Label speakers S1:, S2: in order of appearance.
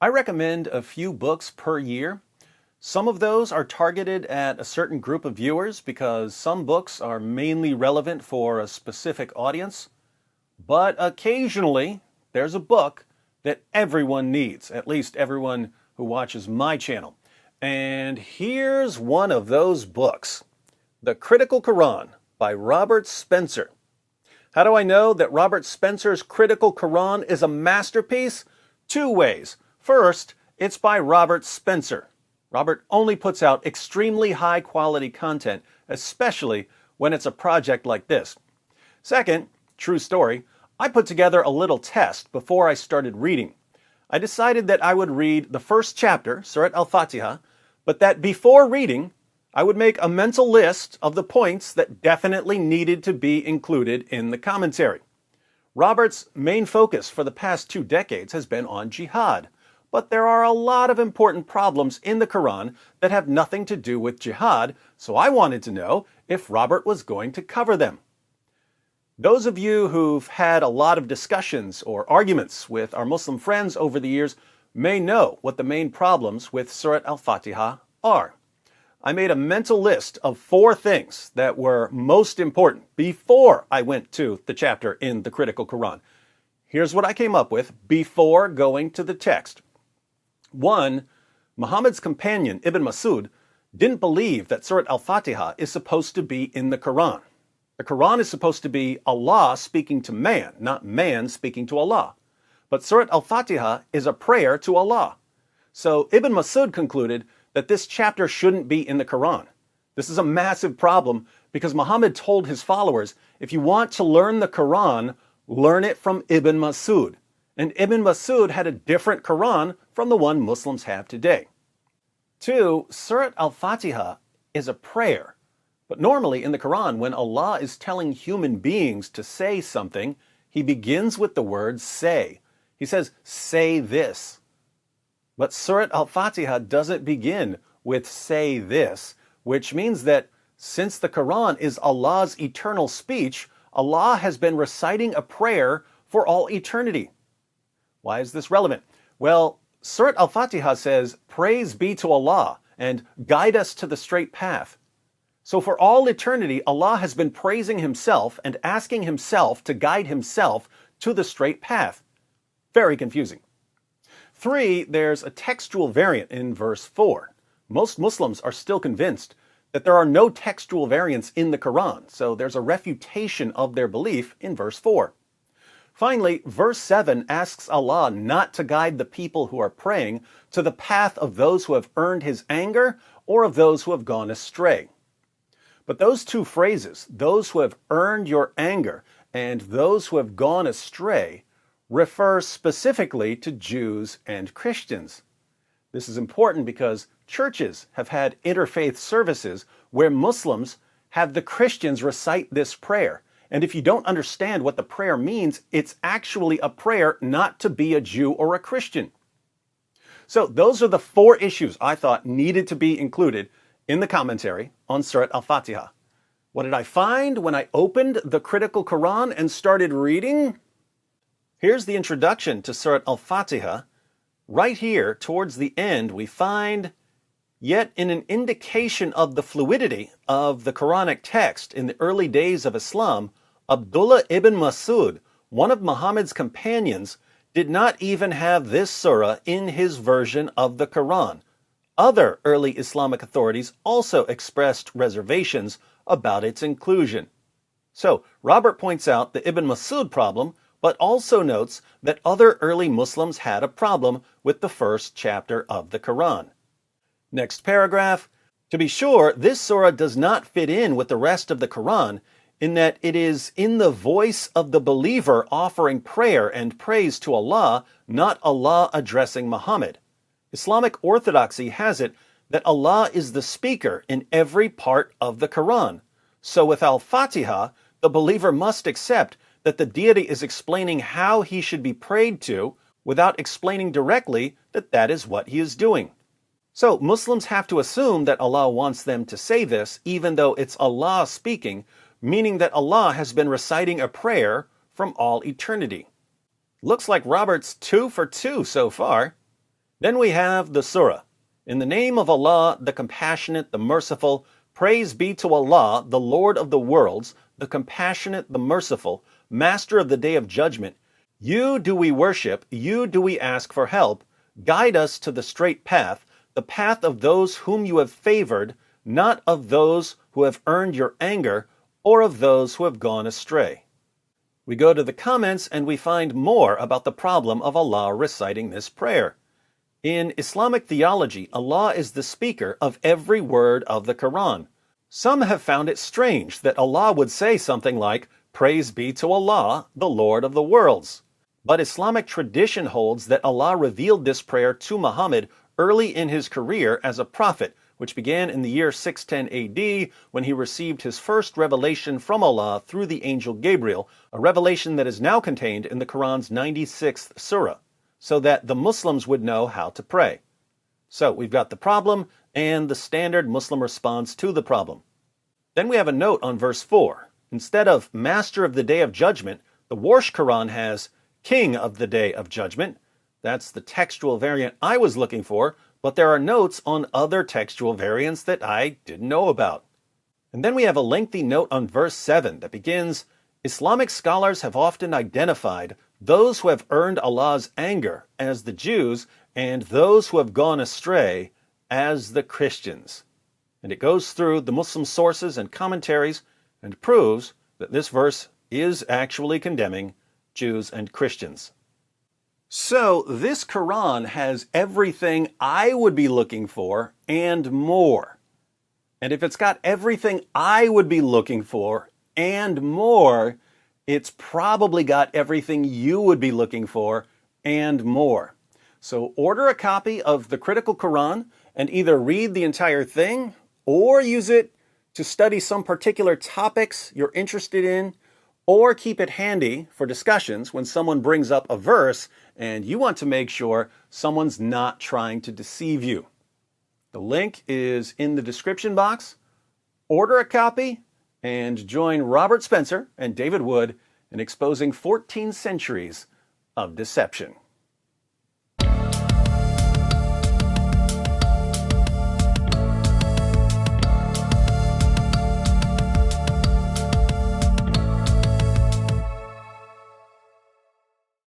S1: I recommend a few books per year. Some of those are targeted at a certain group of viewers because some books are mainly relevant for a specific audience. But occasionally, there's a book that everyone needs, at least everyone who watches my channel. And here's one of those books, The Critical Quran by Robert Spencer. How do I know that Robert Spencer's Critical Quran is a masterpiece? Two ways. First, it's by Robert Spencer. Robert only puts out extremely high quality content, especially when it's a project like this. Second, true story, I put together a little test before I started reading. I decided that I would read the first chapter, Surat Al-Fatiha, but that before reading, I would make a mental list of the points that definitely needed to be included in the commentary. Robert's main focus for the past 2 decades has been on jihad, but there are a lot of important problems in the Quran that have nothing to do with jihad, so I wanted to know if Robert was going to cover them. Those of you who've had a lot of discussions or arguments with our Muslim friends over the years may know what the main problems with Surat Al-Fatiha are. I made a mental list of 4 things that were most important before I went to the chapter in the Critical Quran. Here's what I came up with before going to the text. 1. Muhammad's companion, Ibn Masud, didn't believe that Surat Al-Fatiha is supposed to be in the Quran. The Quran is supposed to be Allah speaking to man, not man speaking to Allah. But Surat Al-Fatiha is a prayer to Allah. So Ibn Masud concluded that this chapter shouldn't be in the Quran. This is a massive problem because Muhammad told his followers, if you want to learn the Quran, learn it from Ibn Masud. And Ibn Masud had a different Quran from the one Muslims have today. 2. Surat Al-Fatiha is a prayer. But normally in the Quran, when Allah is telling human beings to say something, he begins with the word say. He says, say this. But Surat Al-Fatiha doesn't begin with say this, which means that since the Quran is Allah's eternal speech, Allah has been reciting a prayer for all eternity. Why is this relevant? Well, Surat Al-Fatiha says, praise be to Allah and guide us to the straight path. So for all eternity, Allah has been praising himself and asking himself to guide himself to the straight path. Very confusing. 3, there's a textual variant in verse 4. Most Muslims are still convinced that there are no textual variants in the Quran, so there's a refutation of their belief in verse 4. Finally, verse 7 asks Allah not to guide the people who are praying to the path of those who have earned his anger or of those who have gone astray. But those 2 phrases, those who have earned your anger and those who have gone astray, refer specifically to Jews and Christians. This is important because churches have had interfaith services where Muslims have the Christians recite this prayer. And if you don't understand what the prayer means, it's actually a prayer not to be a Jew or a Christian. So those are the 4 issues I thought needed to be included in the commentary on Surat Al-Fatiha. What did I find when I opened the Critical Quran and started reading? Here's the introduction to Surat Al-Fatiha. Right here, towards the end, we find, yet in an indication of the fluidity of the Quranic text in the early days of Islam, Abdullah ibn Masud, one of Muhammad's companions, did not even have this surah in his version of the Quran. Other early Islamic authorities also expressed reservations about its inclusion. So, Robert points out the Ibn Masud problem, but also notes that other early Muslims had a problem with the first chapter of the Quran. Next paragraph. To be sure, this surah does not fit in with the rest of the Quran in that it is in the voice of the believer offering prayer and praise to Allah, not Allah addressing Muhammad. Islamic orthodoxy has it that Allah is the speaker in every part of the Quran. So with Al-Fatiha, the believer must accept that the deity is explaining how he should be prayed to without explaining directly that that is what he is doing. So Muslims have to assume that Allah wants them to say this even though it's Allah speaking, meaning that Allah has been reciting a prayer from all eternity. Looks like Robert's 2 for 2 so far. Then we have the surah. In the name of Allah, the Compassionate, the Merciful, praise be to Allah, the Lord of the worlds, the Compassionate, the Merciful, Master of the Day of Judgment. You do we worship, you do we ask for help. Guide us to the straight path, the path of those whom you have favored, not of those who have earned your anger, or of those who have gone astray. We go to the comments and we find more about the problem of Allah reciting this prayer. In Islamic theology, Allah is the speaker of every word of the Quran. Some have found it strange that Allah would say something like, "Praise be to Allah, the Lord of the worlds." But Islamic tradition holds that Allah revealed this prayer to Muhammad early in his career as a prophet, which began in the year 610 AD when he received his first revelation from Allah through the angel Gabriel, a revelation that is now contained in the Quran's 96th surah, so that the Muslims would know how to pray. So we've got the problem and the standard Muslim response to the problem. Then we have a note on verse 4. Instead of Master of the Day of Judgment, the Warsh Quran has King of the Day of Judgment. That's the textual variant I was looking for, but there are notes on other textual variants that I didn't know about. And then we have a lengthy note on verse 7 that begins, Islamic scholars have often identified those who have earned Allah's anger as the Jews and those who have gone astray as the Christians. And it goes through the Muslim sources and commentaries and proves that this verse is actually condemning Jews and Christians. So this Quran has everything I would be looking for and more. And if it's got everything I would be looking for and more, it's probably got everything you would be looking for and more. So order a copy of the Critical Quran and either read the entire thing or use it to study some particular topics you're interested in, or keep it handy for discussions when someone brings up a verse and you want to make sure someone's not trying to deceive you. The link is in the description box. Order a copy and join Robert Spencer and David Wood in exposing 14 centuries of deception.